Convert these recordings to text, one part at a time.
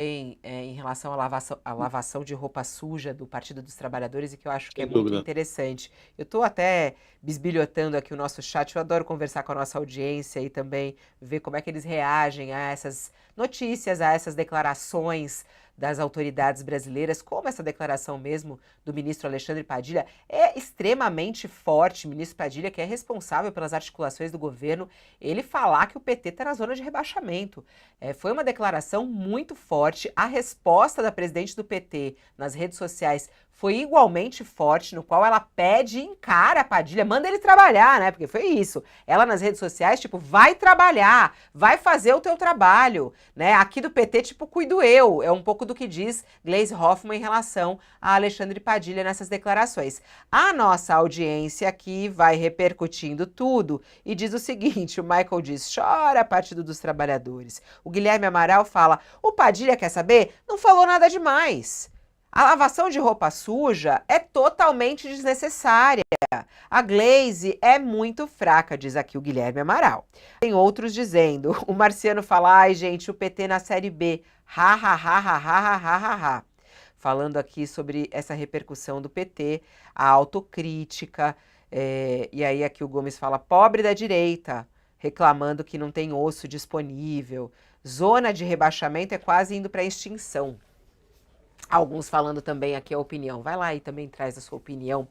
em relação à lavação de roupa suja do Partido dos Trabalhadores e que eu acho que é Sem muito dúvida. interessante. Eu estou até bisbilhotando aqui o nosso chat, eu adoro conversar com a nossa audiência e também ver como é que eles reagem a essas notícias, a essas declarações das autoridades brasileiras, como essa declaração mesmo do ministro Alexandre Padilha é extremamente forte. O ministro Padilha, que é responsável pelas articulações do governo, ele falar que o PT está na zona de rebaixamento. Foi uma declaração muito forte. A resposta da presidente do PT nas redes sociais foi igualmente forte, no qual ela pede e encara a Padilha, manda ele trabalhar, né? Porque foi isso. Ela nas redes sociais, tipo, vai trabalhar, vai fazer o teu trabalho, né? Aqui do PT, tipo, cuido eu. É um pouco do que diz Gleisi Hoffmann em relação a Alexandre Padilha nessas declarações. A nossa audiência aqui vai repercutindo tudo e diz o seguinte, o Michael diz, chora Partido dos Trabalhadores. O Guilherme Amaral fala, o Padilha, quer saber? Não falou nada demais. A lavação de roupa suja é totalmente desnecessária. A Gleisi é muito fraca, diz aqui o Guilherme Amaral. Tem outros dizendo, o Marciano fala, ai gente, o PT na Série B, ha ha ha ha ha ha ha ha. Falando aqui sobre essa repercussão do PT, a autocrítica, e aí aqui o Gomes fala, pobre da direita, reclamando que não tem osso disponível. Zona de rebaixamento é quase indo para a extinção. Alguns falando também aqui a opinião. Vai lá e também traz a sua opinião.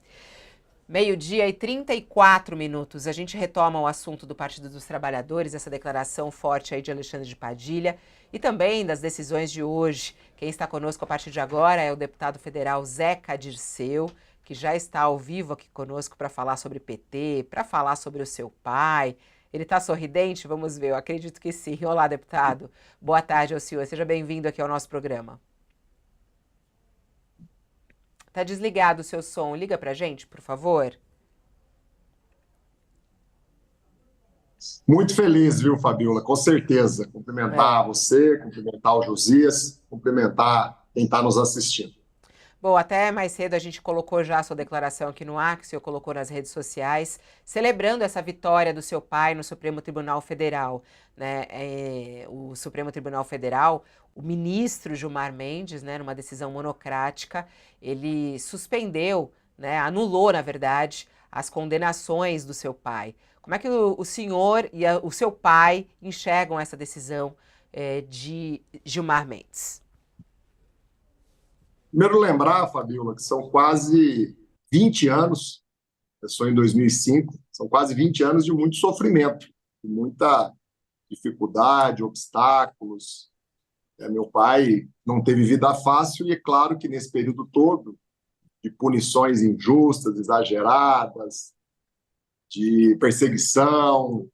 12h34. A gente retoma o assunto do Partido dos Trabalhadores, essa declaração forte aí de Alexandre de Padilha e também das decisões de hoje. Quem está conosco a partir de agora é o deputado federal Zeca Dirceu, que já está ao vivo aqui conosco para falar sobre PT, para falar sobre o seu pai. Ele está sorridente? Vamos ver, eu acredito que sim. Olá, deputado. Boa tarde ao senhor. Seja bem-vindo aqui ao nosso programa. Tá desligado o seu som. Liga pra gente, por favor. Muito feliz, viu, Fabiola? Com certeza. Cumprimentar você, cumprimentar o Josias, cumprimentar quem está nos assistindo. Bom, até mais cedo a gente colocou já a sua declaração aqui no ar, que o senhor colocou nas redes sociais, celebrando essa vitória do seu pai no Supremo Tribunal Federal, né? O Supremo Tribunal Federal, o ministro Gilmar Mendes, né, numa decisão monocrática, ele suspendeu, né, anulou, na verdade, as condenações do seu pai. Como é que o senhor e o seu pai enxergam essa decisão de Gilmar Mendes? Primeiro lembrar, Fabiola, que são quase 20 anos, começou em 2005, são quase 20 anos de muito sofrimento, de muita dificuldade, obstáculos. Meu pai não teve vida fácil e é claro que nesse período todo de punições injustas, exageradas, de perseguição,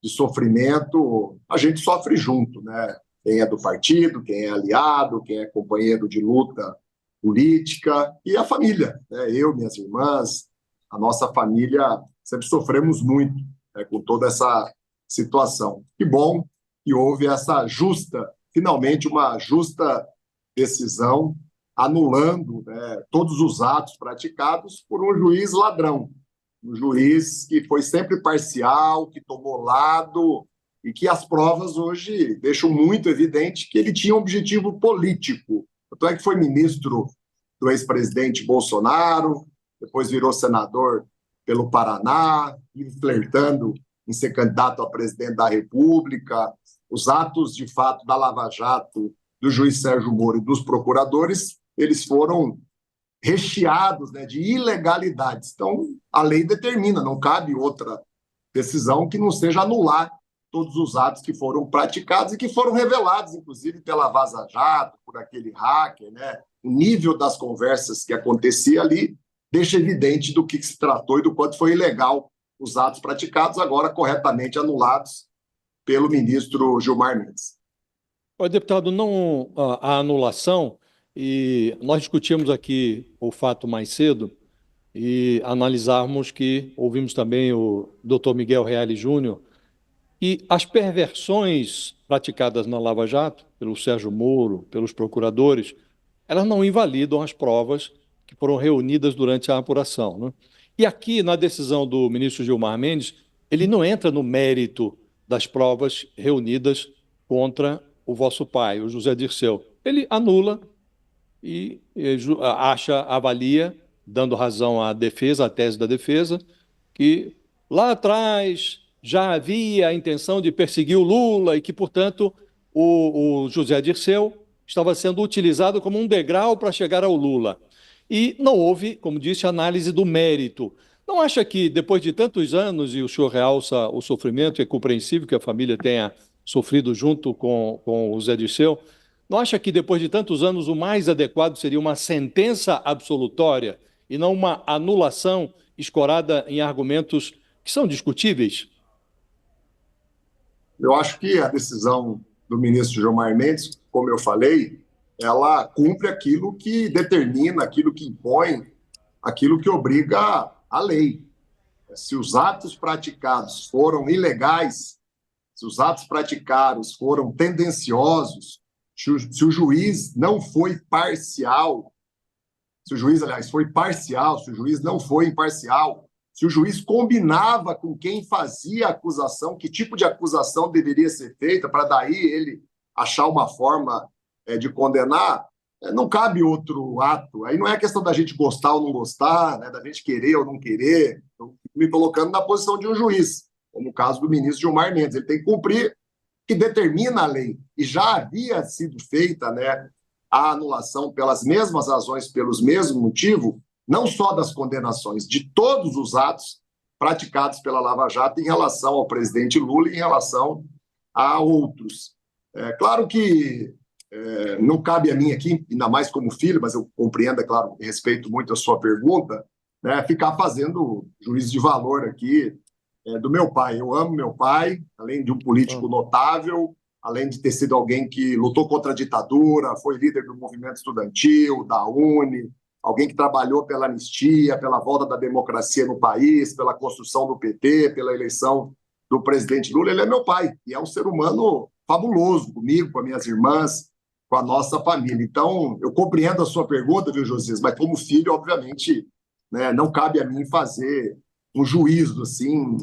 de sofrimento, a gente sofre junto, né? Quem é do partido, quem é aliado, quem é companheiro de luta política e a família, né? Eu, minhas irmãs, a nossa família sempre sofremos muito, né, com toda essa situação. Que bom que houve essa justa, finalmente uma justa decisão anulando, né, todos os atos praticados por um juiz ladrão, um juiz que foi sempre parcial, que tomou lado e que as provas hoje deixam muito evidente que ele tinha um objetivo político. Tanto é que foi ministro do ex-presidente Bolsonaro, depois virou senador pelo Paraná, e flertando em ser candidato a presidente da República. Os atos, de fato, da Lava Jato, do juiz Sérgio Moro e dos procuradores, eles foram recheados, né, de ilegalidades. Então, a lei determina, não cabe outra decisão que não seja anular todos os atos que foram praticados e que foram revelados, inclusive, pela Vaza Jato, por aquele hacker, né? O nível das conversas que acontecia ali deixa evidente do que se tratou e do quanto foi ilegal os atos praticados, agora corretamente anulados pelo ministro Gilmar Mendes. Olha, deputado, não a anulação, e nós discutimos aqui o fato mais cedo e analisarmos que ouvimos também o doutor Miguel Reale Júnior, e as perversões praticadas na Lava Jato, pelo Sérgio Moro, pelos procuradores, elas não invalidam as provas que foram reunidas durante a apuração, né? E aqui, na decisão do ministro Gilmar Mendes, ele não entra no mérito das provas reunidas contra o vosso pai, o José Dirceu. ele anula e avalia, dando razão à defesa, à tese da defesa, que lá atrás já havia a intenção de perseguir o Lula e que, portanto, o José Dirceu estava sendo utilizado como um degrau para chegar ao Lula. E não houve, como disse, análise do mérito. Não acha que, depois de tantos anos, e o senhor realça o sofrimento, é compreensível que a família tenha sofrido junto com o Zé Dirceu, não acha que, depois de tantos anos, o mais adequado seria uma sentença absolutória e não uma anulação escorada em argumentos que são discutíveis? Eu acho que a decisão do ministro Gilmar Mendes, como eu falei, ela cumpre aquilo que determina, aquilo que impõe, aquilo que obriga a lei. Se os atos praticados foram ilegais, se os atos praticados foram tendenciosos, se o juiz não foi parcial, se o juiz, aliás, foi parcial, se o juiz não foi imparcial, se o juiz combinava com quem fazia a acusação, que tipo de acusação deveria ser feita, para daí ele achar uma forma de condenar, não cabe outro ato. Aí não é questão da gente gostar ou não gostar, né, da gente querer ou não querer. Eu fico me colocando na posição de um juiz, como o caso do ministro Gilmar Mendes. Ele tem que cumprir o que determina a lei. E já havia sido feita, né, a anulação pelas mesmas razões, pelos mesmos motivos, não só das condenações, de todos os atos praticados pela Lava Jato em relação ao presidente Lula e em relação a outros. É claro que não cabe a mim aqui, ainda mais como filho, mas eu compreendo, é claro, respeito muito a sua pergunta, né, ficar fazendo juízo de valor aqui do meu pai. Eu amo meu pai, além de um político notável, além de ter sido alguém que lutou contra a ditadura, foi líder do movimento estudantil, da UNE, alguém que trabalhou pela anistia, pela volta da democracia no país, pela construção do PT, pela eleição do presidente Lula. Ele é meu pai e é um ser humano fabuloso comigo, com as minhas irmãs, com a nossa família. Então, eu compreendo a sua pergunta, viu, Josias, mas como filho, obviamente, né, não cabe a mim fazer um juízo assim,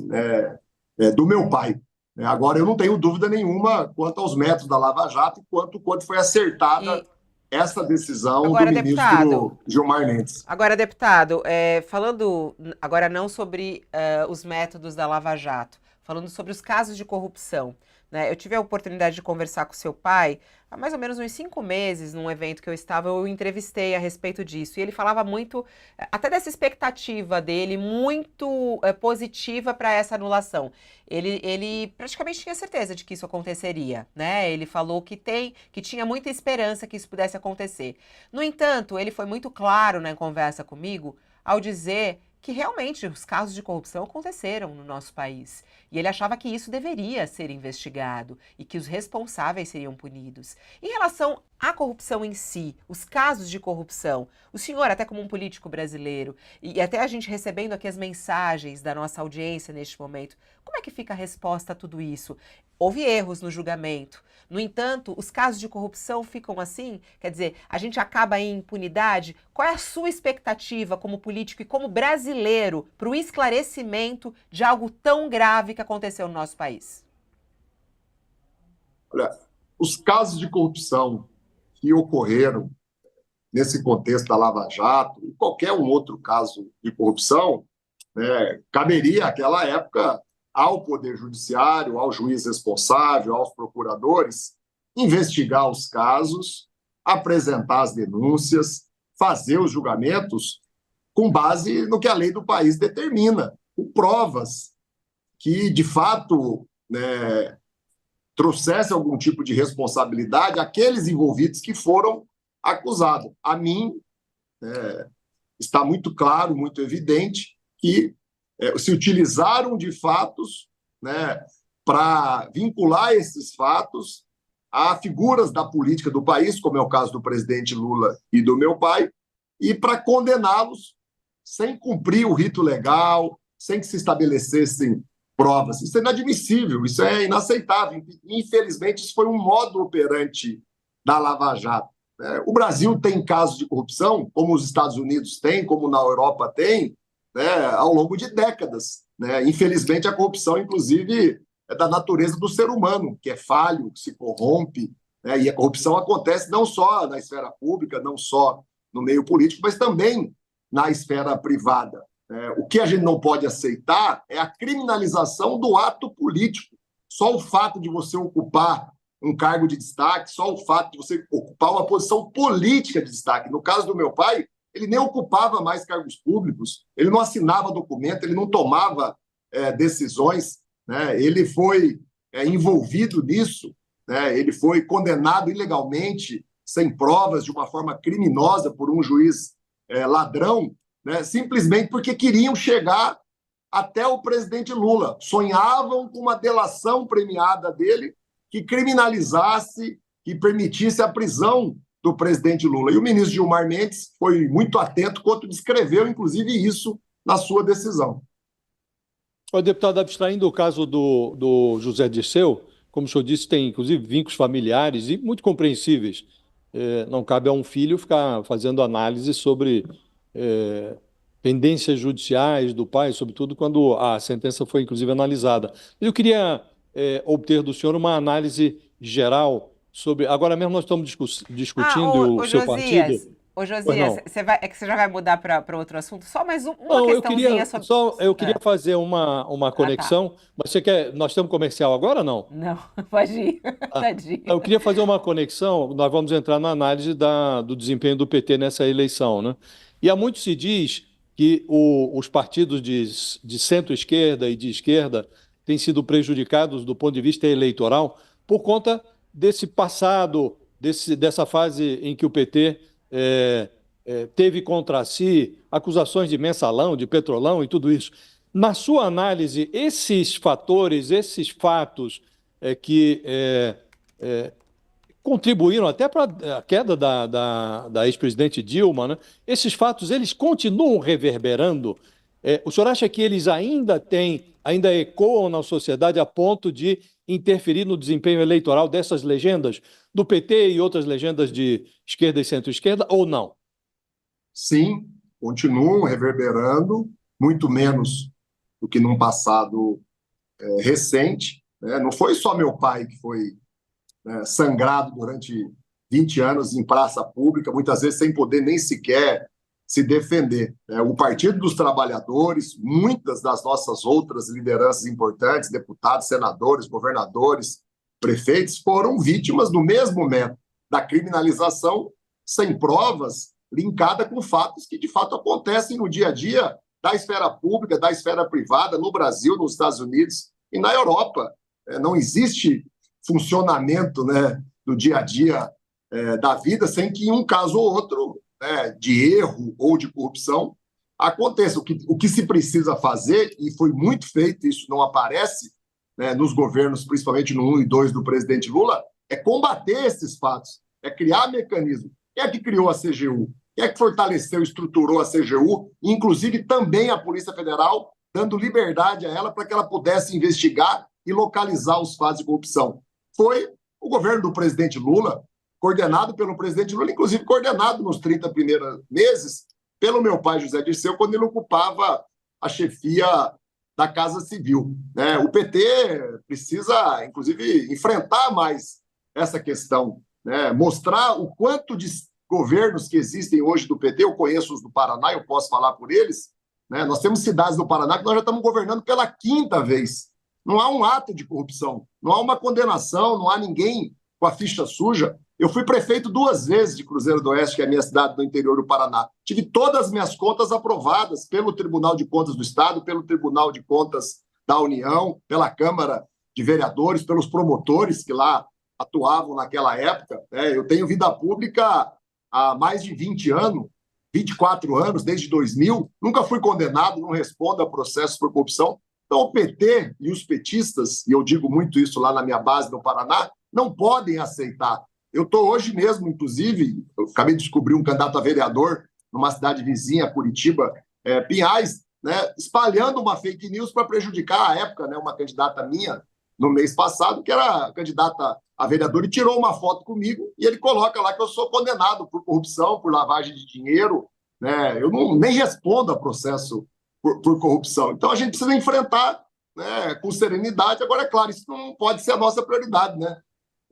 do meu pai. Agora, eu não tenho dúvida nenhuma quanto aos métodos da Lava Jato e quanto foi acertada essa decisão agora, do ministro Gilmar Mendes. Agora, deputado, falando agora não sobre os métodos da Lava Jato, falando sobre os casos de corrupção, né? Eu tive a oportunidade de conversar com seu pai há mais ou menos uns 5 meses, num evento que eu estava, eu o entrevistei a respeito disso. E ele falava muito, até dessa expectativa dele, muito positiva para essa anulação. Ele praticamente tinha certeza de que isso aconteceria, né? Ele falou que tinha muita esperança que isso pudesse acontecer. No entanto, ele foi muito claro na conversa comigo ao dizer que realmente os casos de corrupção aconteceram no nosso país. E ele achava que isso deveria ser investigado e que os responsáveis seriam punidos. Em relação à corrupção em si, os casos de corrupção, o senhor, até como um político brasileiro, e até a gente recebendo aqui as mensagens da nossa audiência neste momento, como é que fica a resposta a tudo isso? Houve erros no julgamento. No entanto, os casos de corrupção ficam assim? Quer dizer, a gente acaba em impunidade? Qual é a sua expectativa como político e como brasileiro para o esclarecimento de algo tão grave que aconteceu no nosso país? Olha, os casos de corrupção que ocorreram nesse contexto da Lava Jato e qualquer um outro caso de corrupção, caberia, naquela época, ao Poder Judiciário, ao juiz responsável, aos procuradores, investigar os casos, apresentar as denúncias, fazer os julgamentos com base no que a lei do país determina, com provas que, de fato, trouxesse algum tipo de responsabilidade àqueles envolvidos que foram acusados. A mim, está muito claro, muito evidente, que se utilizaram de fatos para vincular esses fatos a figuras da política do país, como é o caso do presidente Lula e do meu pai, e para condená-los sem cumprir o rito legal, sem que se estabelecessem provas. Isso é inadmissível, isso é inaceitável. Infelizmente, isso foi um modo operante da Lava Jato. O Brasil tem casos de corrupção, como os Estados Unidos têm, como na Europa tem, ao longo de décadas. Infelizmente, a corrupção, inclusive, é da natureza do ser humano, que é falho, que se corrompe, né? E a corrupção acontece não só na esfera pública, não só no meio político, mas também na esfera privada. O que a gente não pode aceitar é a criminalização do ato político. Só o fato de você ocupar um cargo de destaque, só o fato de você ocupar uma posição política de destaque. No caso do meu pai, ele nem ocupava mais cargos públicos, ele não assinava documento, ele não tomava decisões, né? Ele foi envolvido nisso, né? Ele foi condenado ilegalmente, sem provas, de uma forma criminosa por um juiz ladrão, né? Simplesmente porque queriam chegar até o presidente Lula. Sonhavam com uma delação premiada dele que criminalizasse, que permitisse a prisão do presidente Lula. E o ministro Gilmar Mendes foi muito atento quanto descreveu, inclusive, isso na sua decisão. O deputado, abstraindo o caso do José Dirceu, como o senhor disse, tem inclusive vínculos familiares e muito compreensíveis. Não cabe a um filho ficar fazendo análise sobre pendências judiciais do pai, sobretudo quando a sentença foi, inclusive, analisada. Eu queria obter do senhor uma análise geral sobre... Agora mesmo nós estamos discutindo o seu Josias, partido... Ô, Josias, é que você já vai mudar para outro assunto? Só mais uma Não, questãozinha sobre... eu queria fazer uma conexão, tá. mas você quer... Nós temos comercial agora ou não? Não, pode ir, tadinho. Eu queria fazer uma conexão, nós vamos entrar na análise do desempenho do PT nessa eleição, né? E há muito se diz que os partidos de centro-esquerda e de esquerda têm sido prejudicados do ponto de vista eleitoral por conta desse passado, dessa fase em que o PT teve contra si acusações de mensalão, de petrolão e tudo isso. Na sua análise, esses fatores, esses fatos que contribuíram até para a queda da ex-presidente Dilma, né? Esses fatos, eles continuam reverberando. O senhor acha que eles ainda ecoam na sociedade a ponto de interferir no desempenho eleitoral dessas legendas do PT e outras legendas de esquerda e centro-esquerda, ou não? Sim, continuam reverberando, muito menos do que num passado recente, né? Não foi só meu pai que foi sangrado durante 20 anos em praça pública, muitas vezes sem poder nem sequer se defender. O Partido dos Trabalhadores, muitas das nossas outras lideranças importantes, deputados, senadores, governadores, prefeitos, foram vítimas do mesmo método, da criminalização sem provas, linkada com fatos que de fato acontecem no dia a dia da esfera pública, da esfera privada, no Brasil, nos Estados Unidos e na Europa. Não existe funcionamento, né, do dia a dia da vida sem que em um caso ou outro, né, de erro ou de corrupção aconteça. O que se precisa fazer, e foi muito feito, isso não aparece, né, nos governos, principalmente no 1 e 2 do presidente Lula, é combater esses fatos, é criar mecanismos. Quem é que criou a CGU? Quem é que fortaleceu, estruturou a CGU, inclusive também a Polícia Federal, dando liberdade a ela para que ela pudesse investigar e localizar os fatos de corrupção? Foi o governo do presidente Lula, coordenado pelo presidente Lula, inclusive coordenado nos 30 primeiros meses pelo meu pai, José Dirceu, quando ele ocupava a chefia da Casa Civil. O PT precisa, inclusive, enfrentar mais essa questão, mostrar o quanto de governos que existem hoje do PT, eu conheço os do Paraná, eu posso falar por eles, nós temos cidades do Paraná que nós já estamos governando pela 5ª vez. Não há um ato de corrupção, não há uma condenação, não há ninguém com a ficha suja. Eu fui prefeito 2 vezes de Cruzeiro do Oeste, que é a minha cidade do interior do Paraná. Tive todas as minhas contas aprovadas pelo Tribunal de Contas do Estado, pelo Tribunal de Contas da União, pela Câmara de Vereadores, pelos promotores que lá atuavam naquela época. Eu tenho vida pública há mais de 20 anos, 24 anos, desde 2000. Nunca fui condenado, não respondo a processos por corrupção. Então, o PT e os petistas, e eu digo muito isso lá na minha base no Paraná, não podem aceitar. Eu estou hoje mesmo, inclusive, eu acabei de descobrir um candidato a vereador numa cidade vizinha, Curitiba, Pinhais, espalhando uma fake news para prejudicar, à época, uma candidata minha, no mês passado, que era candidata a vereador, e tirou uma foto comigo, e ele coloca lá que eu sou condenado por corrupção, por lavagem de dinheiro. Eu nem respondo a processo por corrupção. Então, a gente precisa enfrentar com serenidade. Agora, é claro, isso não pode ser a nossa prioridade,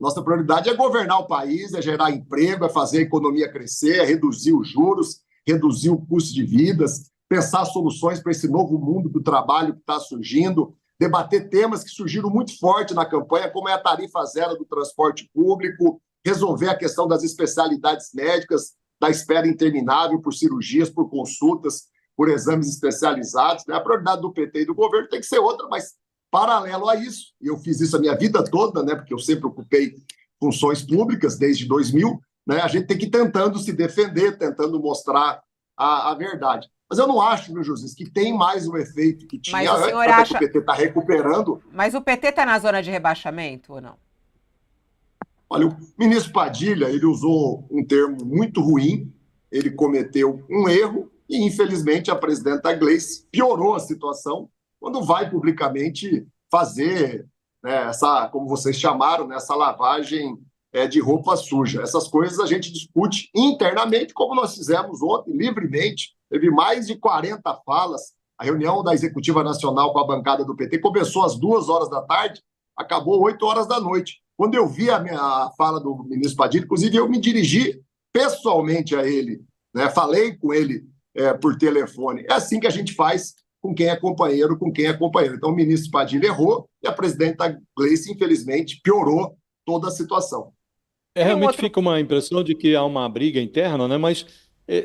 Nossa prioridade é governar o país, é gerar emprego, é fazer a economia crescer, é reduzir os juros, reduzir o custo de vidas, pensar soluções para esse novo mundo do trabalho que está surgindo, debater temas que surgiram muito forte na campanha, como é a tarifa zero do transporte público, resolver a questão das especialidades médicas, da espera interminável por cirurgias, por consultas, por exames especializados. Né? A prioridade do PT e do governo tem que ser outra, mas paralelo a isso, e eu fiz isso a minha vida toda, né, porque eu sempre ocupei funções públicas desde 2000, né, a gente tem que ir tentando se defender, tentando mostrar a verdade. Mas eu não acho, viu, José, que tem mais o efeito que tinha Mas o antes, senhor até que acha... o PT está recuperando. Mas o PT está na zona de rebaixamento ou não? Olha, o ministro Padilha, ele usou um termo muito ruim, ele cometeu um erro e, infelizmente, a presidenta Gleice piorou a situação quando vai publicamente fazer, né, essa, como vocês chamaram, né, essa lavagem de roupa suja. Essas coisas a gente discute internamente, como nós fizemos ontem, livremente. Teve mais de 40 falas. A reunião da Executiva Nacional com a bancada do PT começou às 2 horas da tarde, acabou 8 horas da noite. Quando eu vi a fala do ministro Padilha, inclusive eu me dirigi pessoalmente a ele, né, falei com ele por telefone. É assim que a gente faz com quem é companheiro, com quem é companheiro. Então, o ministro Padilha errou e a presidenta Gleice, infelizmente, piorou toda a situação. Realmente fica uma impressão de que há uma briga interna, né? Mas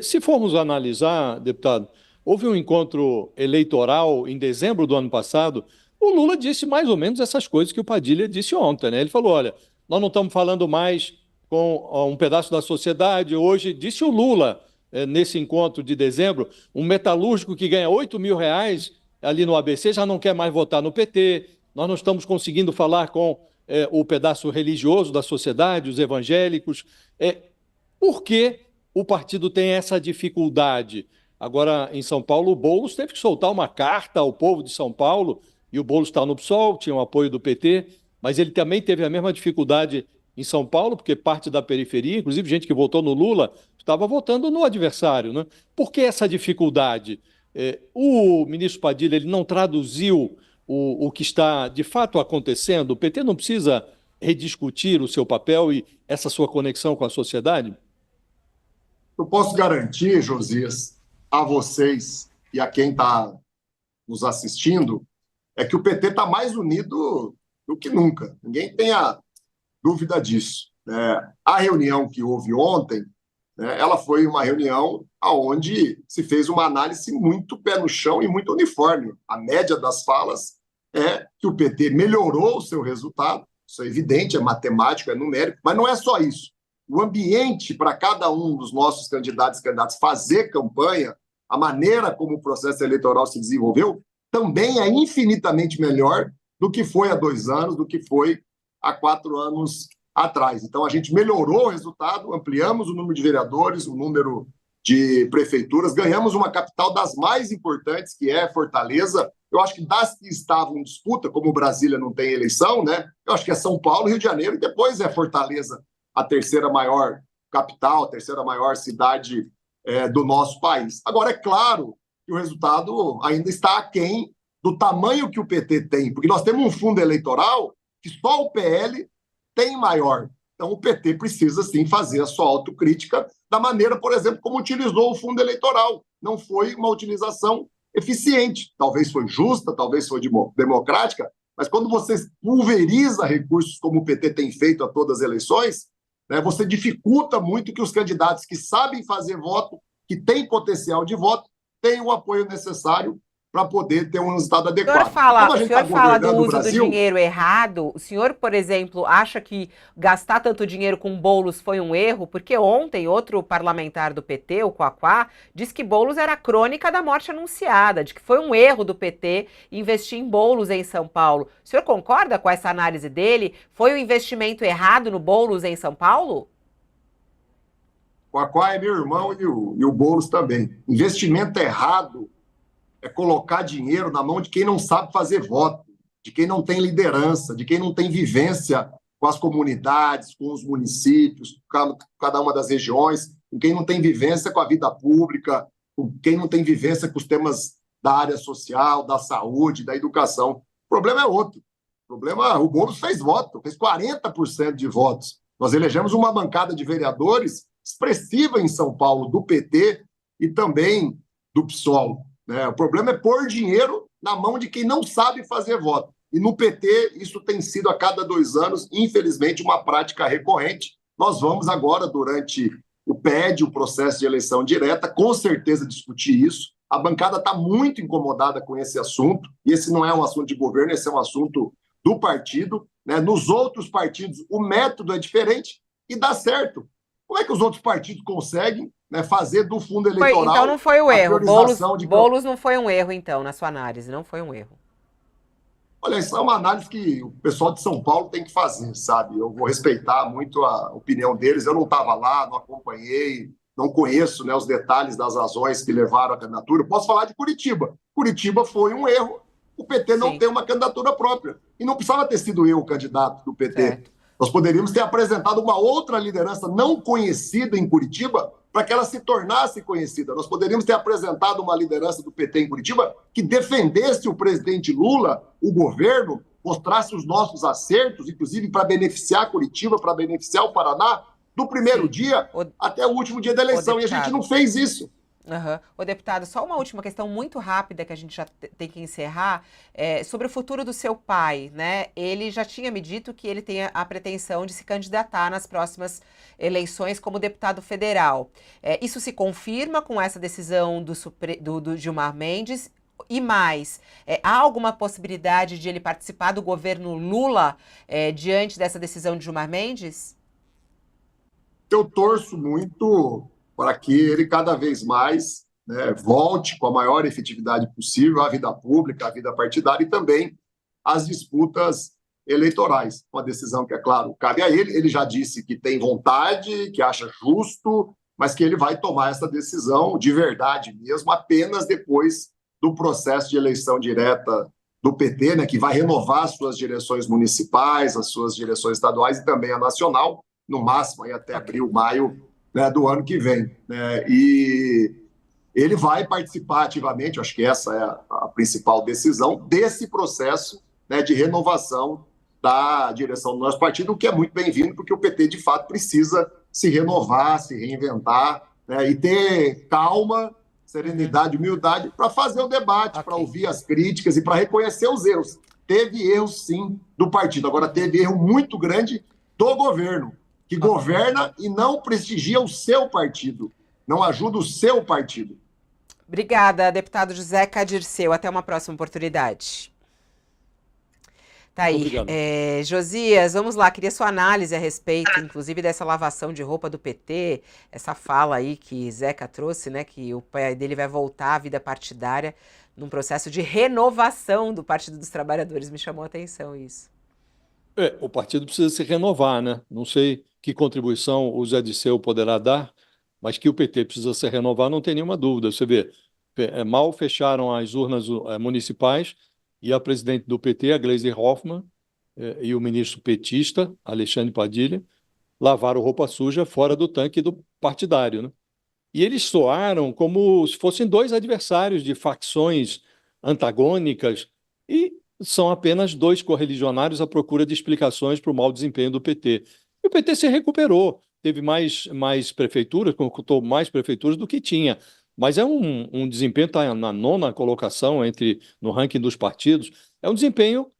se formos analisar, deputado, houve um encontro eleitoral em dezembro do ano passado, o Lula disse mais ou menos essas coisas que o Padilha disse ontem, né? Ele falou, olha, nós não estamos falando mais com um pedaço da sociedade, hoje, disse o Lula, nesse encontro de dezembro, um metalúrgico que ganha R$ 8.000 ali no ABC já não quer mais votar no PT, nós não estamos conseguindo falar com o pedaço religioso da sociedade, os evangélicos. Por que o partido tem essa dificuldade? Agora, em São Paulo, o Boulos teve que soltar uma carta ao povo de São Paulo, e o Boulos está no PSOL, tinha o apoio do PT, mas ele também teve a mesma dificuldade em São Paulo, porque parte da periferia, inclusive gente que votou no Lula, estava votando no adversário. Né? Por que essa dificuldade? O ministro Padilha ele não traduziu o que está de fato acontecendo? O PT não precisa rediscutir o seu papel e essa sua conexão com a sociedade? Eu posso garantir, Josias, a vocês e a quem está nos assistindo, é que o PT está mais unido do que nunca. Ninguém tenha dúvida disso. A reunião que houve ontem, ela foi uma reunião onde se fez uma análise muito pé no chão e muito uniforme. A média das falas é que o PT melhorou o seu resultado, isso é evidente, é matemático, é numérico, mas não é só isso. O ambiente para cada um dos nossos candidatos e candidatas fazer campanha, a maneira como o processo eleitoral se desenvolveu, também é infinitamente melhor do que foi há 2 anos, do que foi há 4 anos atrás. Então, a gente melhorou o resultado, ampliamos o número de vereadores, o número de prefeituras, ganhamos uma capital das mais importantes, que é Fortaleza. Eu acho que das que estavam em disputa, como Brasília não tem eleição, né? Eu acho que é São Paulo, Rio de Janeiro, e depois é Fortaleza, a terceira maior capital, a terceira maior cidade do nosso país. Agora, é claro que o resultado ainda está aquém do tamanho que o PT tem, porque nós temos um fundo eleitoral que só o PL tem maior. Então, o PT precisa, sim, fazer a sua autocrítica da maneira, por exemplo, como utilizou o fundo eleitoral. Não foi uma utilização eficiente. Talvez foi justa, talvez foi democrática, mas quando você pulveriza recursos como o PT tem feito a todas as eleições, você dificulta muito que os candidatos que sabem fazer voto, que têm potencial de voto, tenham o apoio necessário para poder ter um resultado adequado. O senhor fala do uso do dinheiro errado. O senhor, por exemplo, acha que gastar tanto dinheiro com Boulos foi um erro? Porque ontem outro parlamentar do PT, o Quaquá, disse que Boulos era a crônica da morte anunciada, de que foi um erro do PT investir em Boulos em São Paulo. O senhor concorda com essa análise dele? Foi um investimento errado no Boulos em São Paulo? O Quaquá é meu irmão e o Boulos também. Investimento errado é colocar dinheiro na mão de quem não sabe fazer voto, de quem não tem liderança, de quem não tem vivência com as comunidades, com os municípios, com cada uma das regiões, com quem não tem vivência com a vida pública, com quem não tem vivência com os temas da área social, da saúde, da educação. O problema é outro. O problema, o Boulos fez voto, fez 40% de votos. Nós elegemos uma bancada de vereadores expressiva em São Paulo, do PT e também do PSOL. Né? O problema é pôr dinheiro na mão de quem não sabe fazer voto. E no PT, isso tem sido a cada 2 anos, infelizmente, uma prática recorrente. Nós vamos agora, durante o PED, o processo de eleição direta, com certeza discutir isso. A bancada está muito incomodada com esse assunto, e esse não é um assunto de governo, esse é um assunto do partido. Né? Nos outros partidos, o método é diferente e dá certo. Como é que os outros partidos conseguem, né, fazer do fundo eleitoral... Então não foi o erro. Priorização de... Boulos não foi um erro, então, na sua análise, não foi um erro. Olha, isso é uma análise que o pessoal de São Paulo tem que fazer, sabe? Eu vou respeitar muito a opinião deles. Eu não estava lá, não acompanhei, não conheço, né, os detalhes das razões que levaram à candidatura. Eu posso falar de Curitiba. Curitiba foi um erro. O PT não tem uma candidatura própria. E não precisava ter sido eu o candidato do PT. Certo. Nós poderíamos ter apresentado uma outra liderança não conhecida em Curitiba para que ela se tornasse conhecida. Nós poderíamos ter apresentado uma liderança do PT em Curitiba que defendesse o presidente Lula, o governo, mostrasse os nossos acertos, inclusive para beneficiar Curitiba, para beneficiar o Paraná, do primeiro dia até o último dia da eleição. E a gente não fez isso. Uhum. Ô, deputado, só uma última questão muito rápida que a gente já tem que encerrar, sobre o futuro do seu pai, né? Ele já tinha me dito que ele tem a pretensão de se candidatar nas próximas eleições como deputado federal. Isso se confirma com essa decisão do Gilmar Mendes? E mais, há alguma possibilidade de ele participar do governo Lula diante dessa decisão de Gilmar Mendes? Eu torço muito para que ele cada vez mais, né, volte com a maior efetividade possível à vida pública, à vida partidária e também às disputas eleitorais. Uma decisão que, é claro, cabe a ele. Ele já disse que tem vontade, que acha justo, mas que ele vai tomar essa decisão de verdade mesmo apenas depois do processo de eleição direta do PT, né, que vai renovar as suas direções municipais, as suas direções estaduais e também a nacional, no máximo aí até abril, maio, né, do ano que vem. Né? E ele vai participar ativamente, acho que essa é a principal decisão, desse processo, né, de renovação da direção do nosso partido, o que é muito bem-vindo, porque o PT, de fato, precisa se renovar, se reinventar, né, e ter calma, serenidade, humildade para fazer o debate, para ouvir as críticas e para reconhecer os erros. Teve erros, sim, do partido. Agora, teve erro muito grande do governo, que governa e não prestigia o seu partido, não ajuda o seu partido. Obrigada, deputado José Cadirceu. Até uma próxima oportunidade. Tá aí. Josias, vamos lá. Queria sua análise a respeito, inclusive, dessa lavação de roupa do PT, essa fala aí que Zeca trouxe, né, que o pai dele vai voltar à vida partidária num processo de renovação do Partido dos Trabalhadores. Me chamou a atenção isso. O partido precisa se renovar, né? Não sei que contribuição o Zé Disseu poderá dar, mas que o PT precisa se renovar, não tem nenhuma dúvida. Você vê, mal fecharam as urnas municipais e a presidente do PT, a Gleisi Hoffmann, e o ministro petista, Alexandre Padilha, lavaram roupa suja fora do tanque do partidário, né? E eles soaram como se fossem dois adversários de facções antagônicas e são apenas dois correligionários à procura de explicações para o mau desempenho do PT. E o PT se recuperou, teve mais prefeituras, conquistou mais prefeituras do que tinha, mas é um desempenho, está na 9ª colocação no ranking dos partidos, é um desempenho,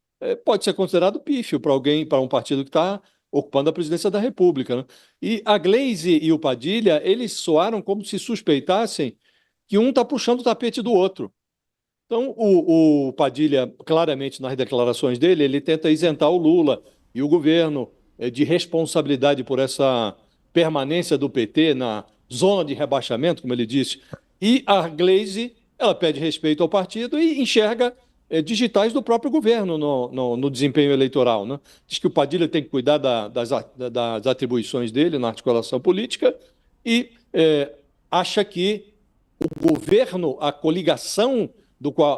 pode ser considerado pífio para um partido que está ocupando a presidência da República, né? E a Gleisi e o Padilha, eles soaram como se suspeitassem que um está puxando o tapete do outro. Então, o Padilha, claramente, nas declarações dele, ele tenta isentar o Lula e o governo de responsabilidade por essa permanência do PT na zona de rebaixamento, como ele disse. E a Gleisi, ela pede respeito ao partido e enxerga digitais do próprio governo no desempenho eleitoral, né? Diz que o Padilha tem que cuidar das atribuições dele na articulação política e acha que o governo, a coligação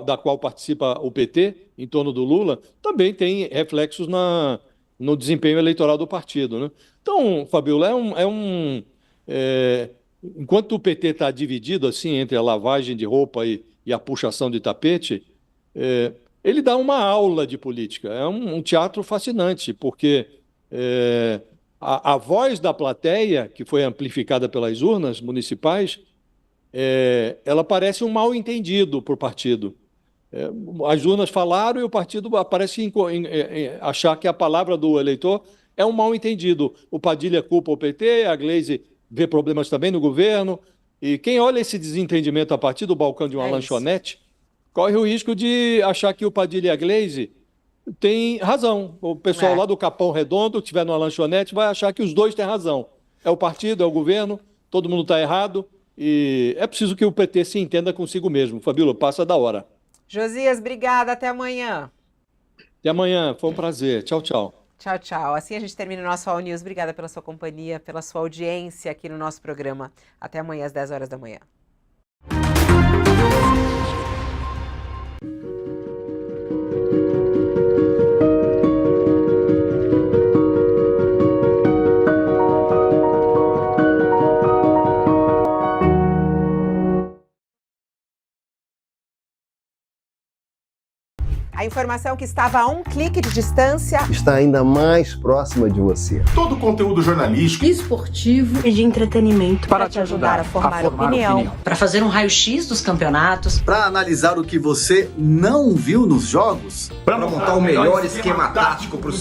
da qual participa o PT, em torno do Lula, também tem reflexos no desempenho eleitoral do partido, né? Então, Fabiola, enquanto o PT está dividido assim entre a lavagem de roupa e a puxação de tapete, ele dá uma aula de política. É um teatro fascinante, porque a voz da plateia, que foi amplificada pelas urnas municipais, ela parece um mal-entendido por partido. As urnas falaram e o partido parece achar que a palavra do eleitor é um mal-entendido. O Padilha culpa o PT, a Gleisi vê problemas também no governo. E quem olha esse desentendimento a partir do balcão de uma lanchonete corre o risco de achar que o Padilha e a Gleisi têm razão. O pessoal lá do Capão Redondo, que estiver numa lanchonete, vai achar que os dois têm razão. É o partido, é o governo, todo mundo está errado. E é preciso que o PT se entenda consigo mesmo. Fabíola, passa da hora. Josias, obrigada. Até amanhã. Até amanhã. Foi um prazer. Tchau, tchau. Tchau, tchau. Assim a gente termina o nosso All News. Obrigada pela sua companhia, pela sua audiência aqui no nosso programa. Até amanhã às 10 horas da manhã. A informação que estava a um clique de distância está ainda mais próxima de você. Todo o conteúdo jornalístico, esportivo e de entretenimento para te ajudar a formar opinião. Para fazer um raio-x dos campeonatos. Para analisar o que você não viu nos jogos. Para montar o melhor esquema tático para o